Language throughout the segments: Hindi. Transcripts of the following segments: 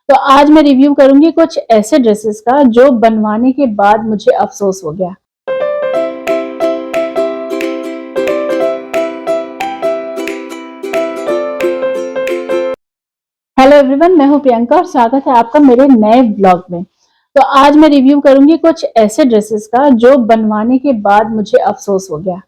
तो आज मैं रिव्यू करूंगी कुछ ऐसे ड्रेसेस का जो बनवाने के बाद मुझे अफसोस हो गया। हेलो एवरीवन, मैं हूं प्रियंका और स्वागत है आपका मेरे नए ब्लॉग में। तो आज मैं रिव्यू करूंगी कुछ ऐसे ड्रेसेस का जो बनवाने के बाद मुझे अफसोस हो गया।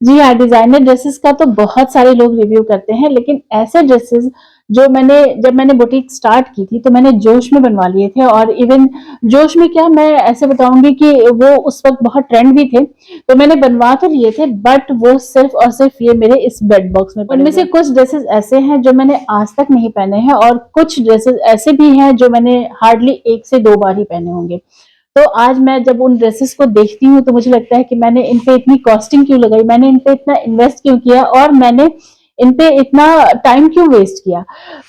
जी हाँ, डिजाइनर ड्रेसेस का तो बहुत सारे लोग रिव्यू करते हैं, लेकिन ऐसे ड्रेसेस जो जब मैंने बुटीक स्टार्ट की थी तो मैंने जोश में बनवा लिए थे। और इवन जोश में क्या, मैं ऐसे बताऊंगी कि वो उस वक्त बहुत ट्रेंड भी थे, तो मैंने बनवा तो लिए थे, बट वो सिर्फ और सिर्फ ये मेरे इस बेड बॉक्स में पड़े। उनमें से कुछ ड्रेसेस ऐसे हैं जो मैंने आज तक नहीं पहने हैं, और कुछ ड्रेसेस ऐसे भी हैं जो मैंने हार्डली 1 से 2 बार ही पहने होंगे। तो आज मैं जब उन ड्रेसेस को देखती हूँ तो मुझे लगता है कि मैंने इन पे इतनी कॉस्टिंग क्यों लगाई, मैंने इन पे इतना इन्वेस्ट क्यों किया, और मैंने इन पे इतना टाइम क्यों वेस्ट किया।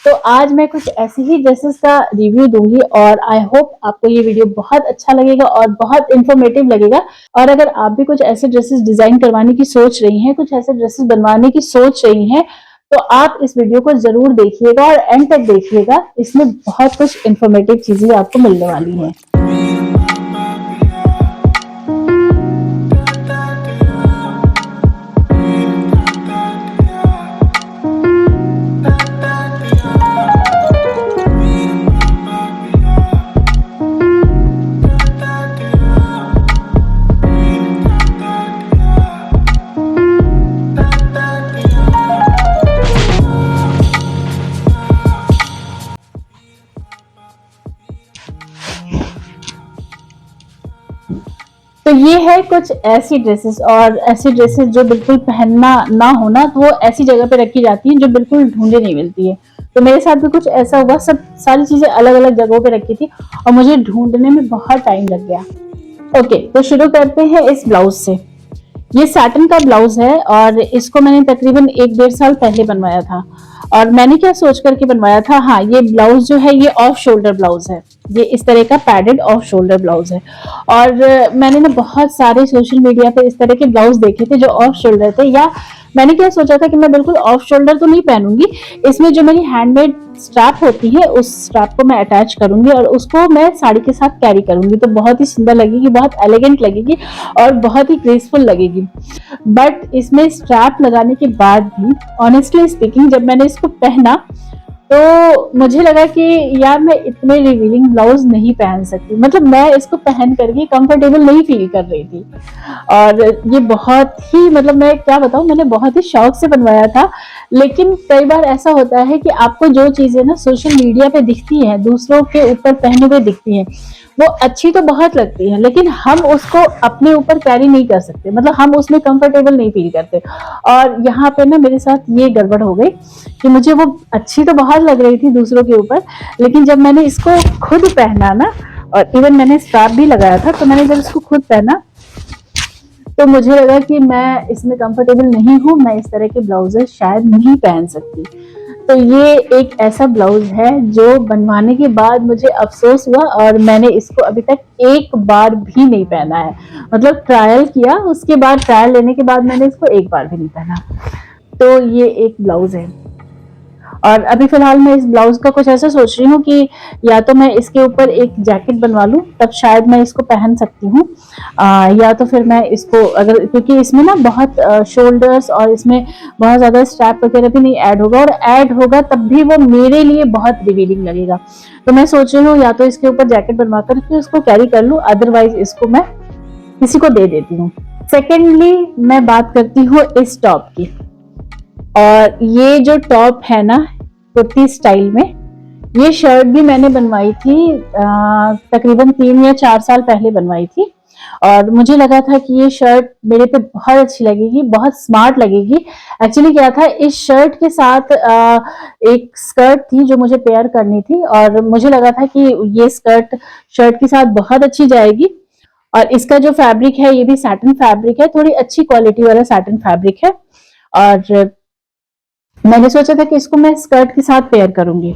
तो आज मैं कुछ ऐसी ही ड्रेसेस का रिव्यू दूंगी, और आई होप आपको ये वीडियो बहुत अच्छा लगेगा और बहुत इंफॉर्मेटिव लगेगा। और अगर आप भी कुछ ऐसे ड्रेसेस डिजाइन करवाने की सोच रही हैं, कुछ ऐसे ड्रेसेस बनवाने की सोच रही हैं, तो आप इस वीडियो को जरूर देखिएगा और एंड तक देखिएगा। इसमें बहुत कुछ इंफॉर्मेटिव चीजें आपको मिलने वाली हैं। तो ये है कुछ ऐसी ड्रेसेस, और ऐसी ड्रेसेस जो बिल्कुल पहनना ना होना, तो वो ऐसी जगह पे रखी जाती हैं जो बिल्कुल ढूंढे नहीं मिलती है। तो मेरे साथ भी कुछ ऐसा हुआ, सब सारी चीजें अलग अलग जगहों पे रखी थी और मुझे ढूंढने में बहुत टाइम लग गया। ओके, तो शुरू करते हैं इस ब्लाउज से। ये सैटिन का ब्लाउज है और इसको मैंने तकरीबन 1-1.5 साल पहले बनवाया था। और मैंने क्या सोच करके बनवाया था, हाँ, ये ब्लाउज जो है ये ऑफ शोल्डर ब्लाउज है। ये इस तरह का पैडेड ऑफ शोल्डर ब्लाउज है। और मैंने ना बहुत सारे सोशल मीडिया पे इस तरह के ब्लाउज देखे थे जो ऑफ शोल्डर थे, या मैंने क्या सोचा था कि मैं बिल्कुल ऑफ शोल्डर तो नहीं पहनूंगी, इसमें जो मेरी हैंडमेड स्ट्रैप होती है उस स्ट्रैप को मैं अटैच करूंगी और उसको मैं साड़ी के साथ कैरी करूंगी, तो बहुत ही सुंदर लगेगी, बहुत एलिगेंट लगेगी और बहुत ही ग्रेसफुल लगेगी। बट इसमें स्ट्रैप लगाने के बाद भी ऑनेस्टली स्पीकिंग, जब मैंने इसको पहना तो मुझे लगा कि यार मैं इतने रिवीलिंग ब्लाउज नहीं पहन सकती, मतलब मैं इसको पहन करके कंफर्टेबल नहीं फील कर रही थी। और ये बहुत ही, मतलब मैं क्या बताऊं, मैंने बहुत ही शौक से बनवाया था। लेकिन कई बार ऐसा होता है कि आपको जो चीजें ना सोशल मीडिया पे दिखती हैं, दूसरों के ऊपर पहने हुए दिखती हैं, वो अच्छी तो बहुत लगती है, लेकिन हम उसको अपने ऊपर कैरी नहीं कर सकते, मतलब हम उसमें कंफर्टेबल नहीं फील करते। और यहाँ पे ना मेरे साथ ये गड़बड़ हो गई कि मुझे वो अच्छी तो बहुत लग रही थी दूसरों के ऊपर, लेकिन जब मैंने इसको खुद पहना ना, और इवन मैंने स्ट्रैप भी लगाया था, तो मैंने जब इसको खुद पहना तो मुझे लगा कि मैं इसमें कंफर्टेबल नहीं हूँ, मैं इस तरह के ब्लाउजेस शायद नहीं पहन सकती। तो ये एक ऐसा ब्लाउज है जो बनवाने के बाद मुझे अफसोस हुआ, और मैंने इसको अभी तक एक बार भी नहीं पहना है। मतलब ट्रायल किया, उसके बाद ट्रायल लेने के बाद मैंने इसको एक बार भी नहीं पहना। तो ये एक ब्लाउज है। और अभी फिलहाल मैं इस ब्लाउज का कुछ ऐसा सोच रही हूँ कि या तो मैं इसके ऊपर एक जैकेट बनवा लूँ, तब शायद मैं इसको पहन सकती हूँ, या तो फिर मैं इसको, अगर, क्योंकि इसमें ना बहुत शोल्डर्स और इसमें बहुत ज्यादा स्ट्रैप वगैरह भी नहीं ऐड होगा, और ऐड होगा तब भी वो मेरे लिए बहुत रिवीलिंग लगेगा। तो मैं सोच रही हूँ या तो इसके ऊपर जैकेट बनवा करके उसको कैरी कर लूँ, अदरवाइज इसको मैं किसी को दे देती हूँ। सेकेंडली मैं बात करती हूँ इस टॉप की। और ये जो टॉप है ना कुर्ती स्टाइल में, ये शर्ट भी मैंने बनवाई थी तकरीबन 3 या 4 साल पहले बनवाई थी। और मुझे लगा था कि ये शर्ट मेरे पे बहुत अच्छी लगेगी, बहुत स्मार्ट लगेगी। एक्चुअली क्या था, इस शर्ट के साथ एक स्कर्ट थी जो मुझे पेयर करनी थी, और मुझे लगा था कि ये स्कर्ट शर्ट के साथ बहुत अच्छी जाएगी। और इसका जो फैब्रिक है ये भी सैटिन फैब्रिक है, थोड़ी अच्छी क्वालिटी वाला सैटिन फैब्रिक है। और मैंने सोचा था कि इसको मैं स्कर्ट के साथ पेयर करूंगी,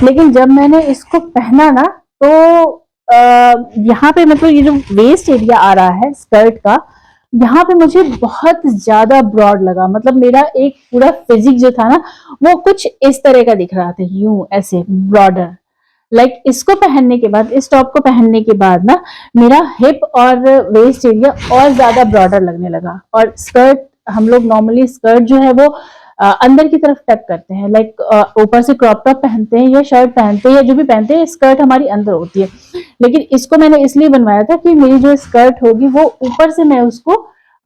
लेकिन जब मैंने इसको पहना ना तो यहाँ पे मतलब ये जो वेस्ट एरिया आ रहा है स्कर्ट का, यहाँ पे मुझे बहुत ज्यादा ब्रॉड लगा। मतलब मेरा एक पूरा फिजिक जो था ना वो कुछ इस तरह का दिख रहा था, यूं ऐसे ब्रॉडर। लाइक इसको पहनने के बाद, इस टॉप को पहनने के बाद ना मेरा हिप और वेस्ट एरिया और ज्यादा ब्रॉडर लगने लगा। और स्कर्ट, हम लोग नॉर्मली स्कर्ट जो है वो अंदर की तरफ टक करते हैं, लाइक ऊपर से क्रॉप टॉप पहनते हैं या शर्ट पहनते हैं या जो भी पहनते हैं, स्कर्ट हमारी अंदर होती है। लेकिन इसको मैंने इसलिए बनवाया था कि मेरी जो स्कर्ट होगी वो ऊपर से मैं उसको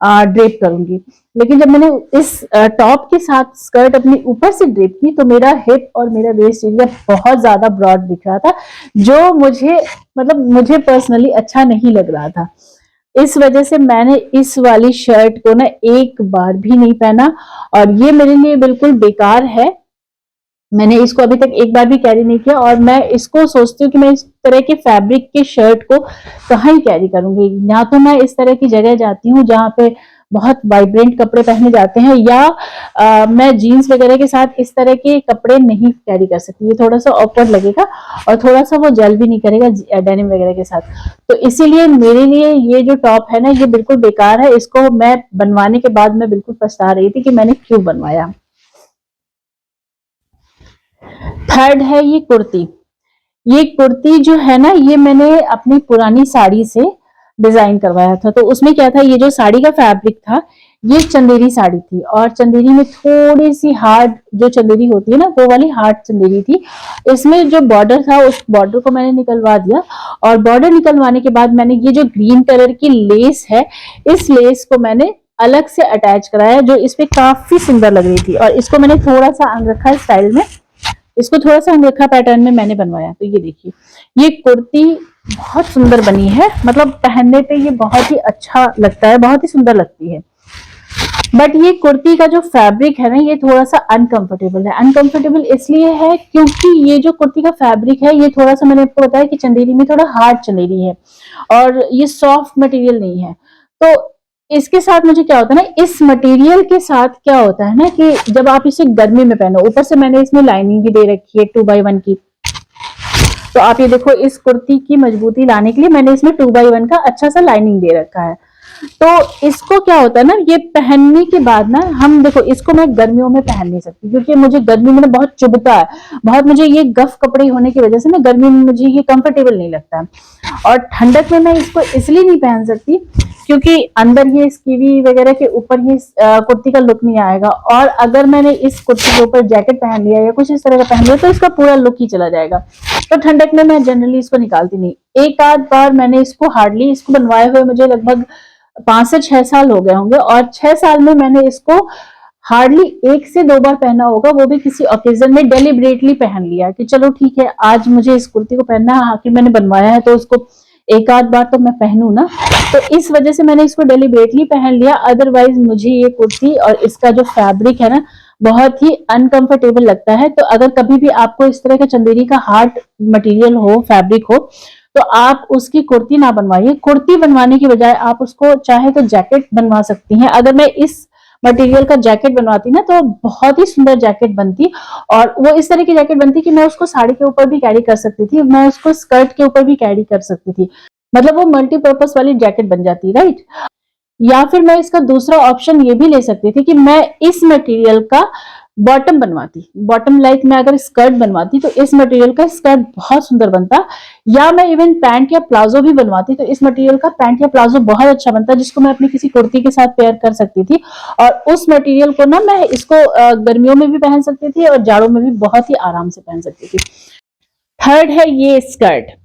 ड्रेप करूंगी। लेकिन जब मैंने इस टॉप के साथ स्कर्ट अपनी ऊपर से ड्रेप की तो मेरा हिप और मेरा वेस्ट एरिया बहुत ज्यादा ब्रॉड दिख रहा था, जो मुझे पर्सनली अच्छा नहीं लग रहा था। इस वजह से मैंने इस वाली शर्ट को ना एक बार भी नहीं पहना और ये मेरे लिए बिल्कुल बेकार है। मैंने इसको अभी तक एक बार भी कैरी नहीं किया और मैं इसको सोचती हूँ कि मैं इस तरह के फैब्रिक के शर्ट को कहाँ ही कैरी करूंगी। या तो मैं इस तरह की जगह जाती हूँ जहाँ पे बहुत वाइब्रेंट कपड़े पहने जाते हैं, या मैं जीन्स वगैरह के साथ इस तरह के कपड़े नहीं कैरी कर सकती। ये थोड़ा सा ऑकवर्ड लगेगा और थोड़ा सा वो जेल भी नहीं करेगा डेनिम वगैरह के साथ। तो इसीलिए मेरे लिए ये जो टॉप है ना, ये बिल्कुल बेकार है। इसको मैं बनवाने के बाद मैं बिल्कुल पछता रही थी कि मैंने क्यों बनवाया। थर्ड है ये कुर्ती। ये कुर्ती जो है ना, ये मैंने अपनी पुरानी साड़ी से डिजाइन करवाया था। तो उसमें क्या था, ये जो साड़ी का फैब्रिक था ये चंदेरी साड़ी थी और चंदेरी में थोड़ी सी हार्ड जो चंदेरी होती है ना, वो वाली हार्ड चंदेरी थी। इसमें जो बॉर्डर था उस बॉर्डर को मैंने निकलवा दिया और बॉर्डर निकलवाने के बाद मैंने ये जो ग्रीन कलर की लेस है, इस लेस को मैंने अलग से अटैच कराया, जो इसमें काफी सुंदर लग रही थी। और इसको मैंने थोड़ा सा अंगरखा स्टाइल में, इसको थोड़ा सा अंगरखा पैटर्न में मैंने बनवाया। तो ये देखिए, ये कुर्ती बहुत सुंदर बनी है, मतलब पहनने पे ये बहुत ही अच्छा लगता है, बहुत ही सुंदर लगती है। बट ये कुर्ती का जो फैब्रिक है ना, ये थोड़ा सा अनकंफर्टेबल है। अनकंफर्टेबल इसलिए है क्योंकि ये जो कुर्ती का फैब्रिक है, ये थोड़ा सा, मैंने आपको बताया कि चंदेरी में थोड़ा हार्ड चंदेरी है और ये सॉफ्ट मटेरियल नहीं है। तो इसके साथ मुझे क्या होता है ना, इस मटेरियल के साथ क्या होता है ना कि जब आप इसे गर्मी में पहनो, ऊपर से मैंने इसमें लाइनिंग भी दे रखी है 2x1 की। तो आप ये देखो, इस कुर्ती की मजबूती लाने के लिए मैंने इसमें 2x1 का अच्छा सा लाइनिंग दे रखा है। तो इसको क्या होता है ना, ये पहनने के बाद ना, हम देखो इसको मैं गर्मियों में पहन नहीं सकती क्योंकि मुझे गर्मी में ना बहुत चुभता है, बहुत मुझे ये गफ कपड़े होने की वजह से ना गर्मी में मुझे ये कंफर्टेबल नहीं लगता। और ठंडक में मैं इसको इसलिए नहीं पहन सकती क्योंकि अंदर ये स्कीवी वगैरह के ऊपर ये कुर्ती का लुक नहीं आएगा। और अगर मैंने इस कुर्ती के ऊपर जैकेट पहन लिया या कुछ इस तरह का पहन लिया तो इसका पूरा लुक ही चला जाएगा। तो ठंडक में मैं जनरली इसको निकालती नहीं। एक आध बार मैंने इसको, हार्डली इसको बनवाए हुए मुझे लगभग 5 से 6 साल हो गए होंगे और 6 साल में मैंने इसको हार्डली 1 से 2 बार पहना होगा, वो भी किसी ओकेजन में डेलिबरेटली पहन लिया कि चलो ठीक है आज मुझे इस कुर्ती को पहनना है, आखिर मैंने बनवाया है तो उसको एक आध बार तो मैं पहनूं ना। तो इस वजह से मैंने इसको डेलिबरेटली पहन लिया। अदरवाइज मुझे ये कुर्ती और इसका जो फैब्रिक है ना, बहुत ही अनकंफर्टेबल लगता है। तो अगर कभी भी आपको इस तरह का चंदेरी का हार्ड मटेरियल हो, फैब्रिक हो, तो आप उसकी कुर्ती ना बनवाइए। कुर्ती बनवाने की बजाय आप उसको चाहे तो जैकेट बनवा सकती हैं। अगर मैं इस मटेरियल का जैकेट बनवाती ना तो बहुत ही सुंदर जैकेट बनती और वो इस तरह की जैकेट बनती कि मैं उसको साड़ी के ऊपर भी कैरी कर सकती थी, मैं उसको स्कर्ट के ऊपर भी कैरी कर सकती थी। मतलब वो मल्टीपर्पज वाली जैकेट बन जाती, राइट। या फिर मैं इसका दूसरा ऑप्शन ये भी ले सकती थी कि मैं इस मटेरियल का बॉटम बनवाती, बॉटम लाइक मैं अगर स्कर्ट बनवाती तो इस मटेरियल का स्कर्ट बहुत सुंदर बनता। या मैं इवन पैंट या प्लाजो भी बनवाती तो इस मटेरियल का पैंट या प्लाजो बहुत अच्छा बनता, जिसको मैं अपनी किसी कुर्ती के साथ पेयर कर सकती थी। और उस मटेरियल को ना मैं इसको गर्मियों में भी पहन सकती थी और जाड़ों में भी बहुत ही आराम से पहन सकती थी। थर्ड है ये स्कर्ट।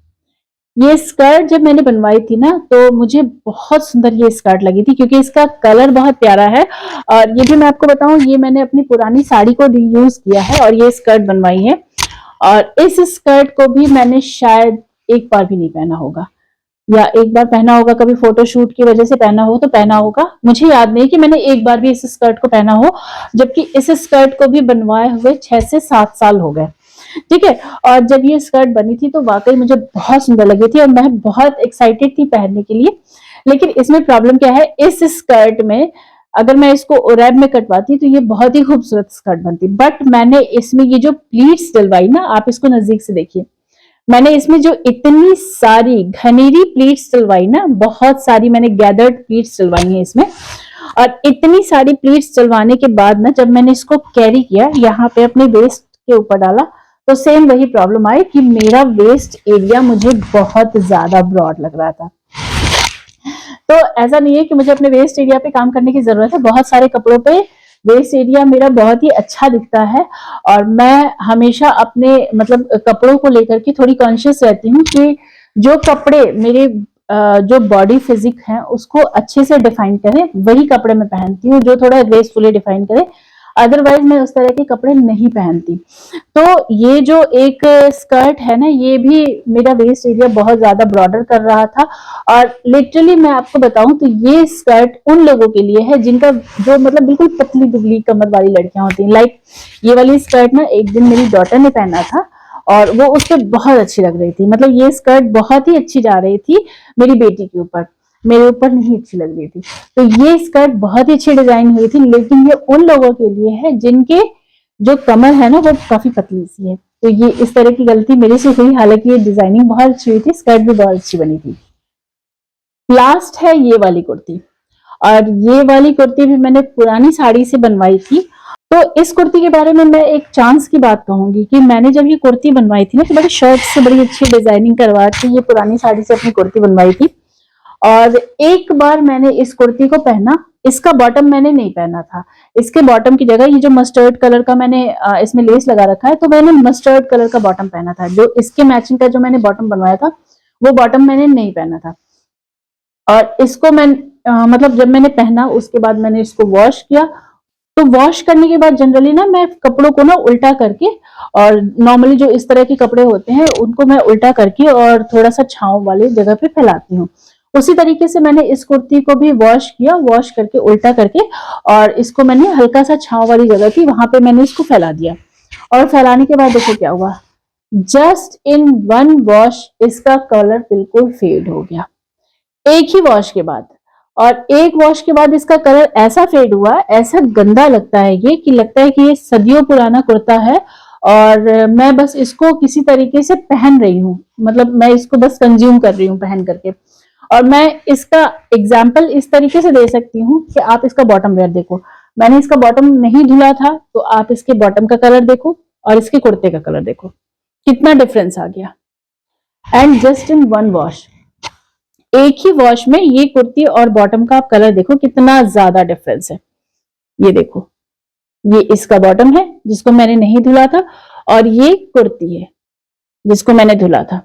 ये स्कर्ट जब मैंने बनवाई थी ना तो मुझे बहुत सुंदर ये स्कर्ट लगी थी क्योंकि इसका कलर बहुत प्यारा है। और ये भी मैं आपको बताऊं, ये मैंने अपनी पुरानी साड़ी को रीयूज किया है और ये स्कर्ट बनवाई है। और इस स्कर्ट को भी मैंने शायद एक बार भी नहीं पहना होगा, या एक बार पहना होगा, कभी फोटोशूट की वजह से पहना हो तो पहना होगा। मुझे याद नहीं कि मैंने एक बार भी इस स्कर्ट को पहना हो, जबकि इस स्कर्ट को भी बनवाए हुए 6 से 7 साल हो गए। ठीक है। और जब ये स्कर्ट बनी थी तो वाकई मुझे बहुत सुंदर लगी थी और मैं बहुत एक्साइटेड थी पहनने के लिए। लेकिन इसमें प्रॉब्लम क्या है, इस स्कर्ट में अगर मैं इसको रैब में कटवाती तो ये बहुत ही खूबसूरत स्कर्ट बनती। बट मैंने इसमें ये जो प्लीट्स डलवाई ना, आप इसको नजदीक से देखिए, मैंने इसमें जो इतनी सारी घनेरी प्लीट्स डलवाई ना, बहुत सारी मैंने गैदर्ड प्लीट्स डलवाई हैं इसमें। और इतनी सारी प्लीट्स डलवाने के बाद ना, जब मैंने इसको कैरी किया, यहाँ पे अपने वेस्ट के ऊपर डाला तो सेम वही प्रॉब्लम आई कि मेरा वेस्ट एरिया मुझे बहुत ज्यादा ब्रॉड लग रहा था। तो ऐसा नहीं है कि मुझे अपने वेस्ट एरिया पे काम करने की जरूरत है, बहुत सारे कपड़ों पे वेस्ट एरिया मेरा बहुत ही अच्छा दिखता है, और मैं हमेशा अपने मतलब कपड़ों को लेकर के थोड़ी कॉन्शियस रहती हूँ कि जो कपड़े मेरे जो बॉडी फिजिक है उसको अच्छे से डिफाइन करें, वही कपड़े मैं पहनती हूँ जो थोड़ा ग्रेसफुली डिफाइन करे, अदरवाइज मैं उस तरह के कपड़े नहीं पहनती। तो ये जो एक स्कर्ट है ना, ये भी मेरा वेस्ट एरिया बहुत ज्यादा ब्रॉडर कर रहा था, और लिटरली मैं आपको बताऊं तो ये स्कर्ट उन लोगों के लिए है जिनका जो मतलब बिल्कुल पतली दुबली कमर वाली लड़कियां होती हैं। लाइक ये वाली स्कर्ट ना एक दिन मेरी डॉटर ने पहना था और वो उस पर बहुत अच्छी लग रही थी, मतलब ये स्कर्ट बहुत ही अच्छी जा रही थी मेरी बेटी के ऊपर, मेरे ऊपर नहीं अच्छी लग रही थी। तो ये स्कर्ट बहुत ही अच्छी डिजाइन हुई थी, लेकिन ये उन लोगों के लिए है जिनके जो कमर है ना वो काफी पतली सी है। तो ये इस तरह की गलती मेरे से हुई, हालांकि ये डिजाइनिंग बहुत अच्छी हुई थी, स्कर्ट भी बहुत अच्छी बनी थी। लास्ट है ये वाली कुर्ती, और ये वाली कुर्ती भी मैंने पुरानी साड़ी से बनवाई थी। तो इस कुर्ती के बारे में मैं एक चांस की बात कहूंगी कि मैंने जब ये कुर्ती बनवाई थी ना तो बड़ी शर्ट से बड़ी अच्छी डिजाइनिंग करवा के ये पुरानी साड़ी से अपनी कुर्ती बनवाई थी, और एक बार मैंने इस कुर्ती को पहना, इसका बॉटम मैंने नहीं पहना था, इसके बॉटम की जगह ये जो मस्टर्ड कलर का मैंने इसमें लेस लगा रखा है, तो मैंने मस्टर्ड कलर का बॉटम पहना था, जो इसके मैचिंग का जो मैंने बॉटम बनवाया था वो बॉटम मैंने नहीं पहना था। और इसको मैं मतलब जब मैंने पहना उसके बाद मैंने इसको वॉश किया, तो वॉश करने के बाद जनरली ना मैं कपड़ों को ना उल्टा करके, और नॉर्मली जो इस तरह के कपड़े होते हैं उनको मैं उल्टा करके और थोड़ा सा छांव वाली जगह पे फैलाती हूँ। उसी तरीके से मैंने इस कुर्ती को भी वॉश किया, वॉश करके उल्टा करके, और इसको मैंने हल्का सा छांव वाली जगह थी वहां पे मैंने इसको फैला दिया, और फैलाने के बाद देखो क्या हुआ, जस्ट इन वन वॉश इसका कलर बिल्कुल फेड हो गया, एक ही वॉश के बाद। और एक वॉश के बाद इसका कलर ऐसा फेड हुआ, ऐसा गंदा लगता है ये कि लगता है कि ये सदियों पुराना कुर्ता है, और मैं बस इसको किसी तरीके से पहन रही हूँ, मतलब मैं इसको बस कंज्यूम कर रही हूँ पहन करके। और मैं इसका एग्जाम्पल इस तरीके से दे सकती हूँ कि आप इसका बॉटम वेयर देखो, मैंने इसका बॉटम नहीं धुला था, तो आप इसके बॉटम का कलर देखो और इसके कुर्ते का कलर देखो, कितना डिफरेंस आ गया। And just in one wash, एक ही वॉश में ये कुर्ती और बॉटम का आप कलर देखो कितना ज्यादा डिफरेंस है। ये देखो, ये इसका बॉटम है जिसको मैंने नहीं धुला था, और ये कुर्ती है जिसको मैंने धुला था।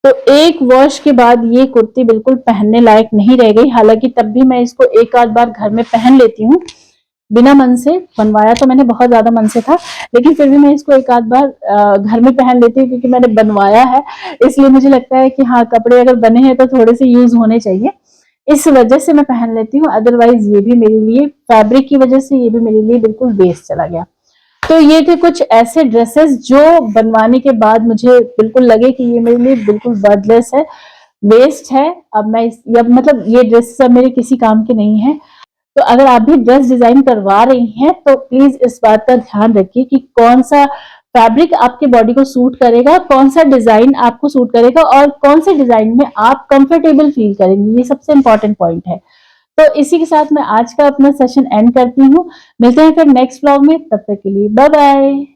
तो एक वॉश के बाद ये कुर्ती बिल्कुल पहनने लायक नहीं रह गई, हालांकि तब भी मैं इसको एक आध बार घर में पहन लेती हूँ बिना मन से, बनवाया तो मैंने बहुत ज्यादा मन से था, लेकिन फिर भी मैं इसको एक आध बार घर में पहन लेती हूँ क्योंकि मैंने बनवाया है, इसलिए मुझे लगता है कि हाँ कपड़े अगर बने हैं तो थोड़े से यूज होने चाहिए, इस वजह से मैं पहन लेती हूँ। अदरवाइज ये भी मेरे लिए फैब्रिक की वजह से ये भी मेरे लिए बिल्कुल वेस्ट चला गया। तो ये थे कुछ ऐसे ड्रेसेस जो बनवाने के बाद मुझे बिल्कुल लगे कि ये मेरे लिए बिल्कुल बर्थलेस है, वेस्ट है। अब मैं मतलब ये ड्रेसेस अब मेरे किसी काम के नहीं है। तो अगर आप भी ड्रेस डिजाइन करवा रही हैं तो प्लीज इस बात का ध्यान रखिए कि कौन सा फैब्रिक आपके बॉडी को सूट करेगा, कौन सा डिजाइन आपको सूट करेगा, और कौन से डिजाइन में आप कंफर्टेबल फील करेंगे, ये सबसे इंपॉर्टेंट पॉइंट है। तो इसी के साथ मैं आज का अपना सेशन एंड करती हूँ, मिलते हैं फिर नेक्स्ट व्लॉग में, तब तक के लिए बाय बाय।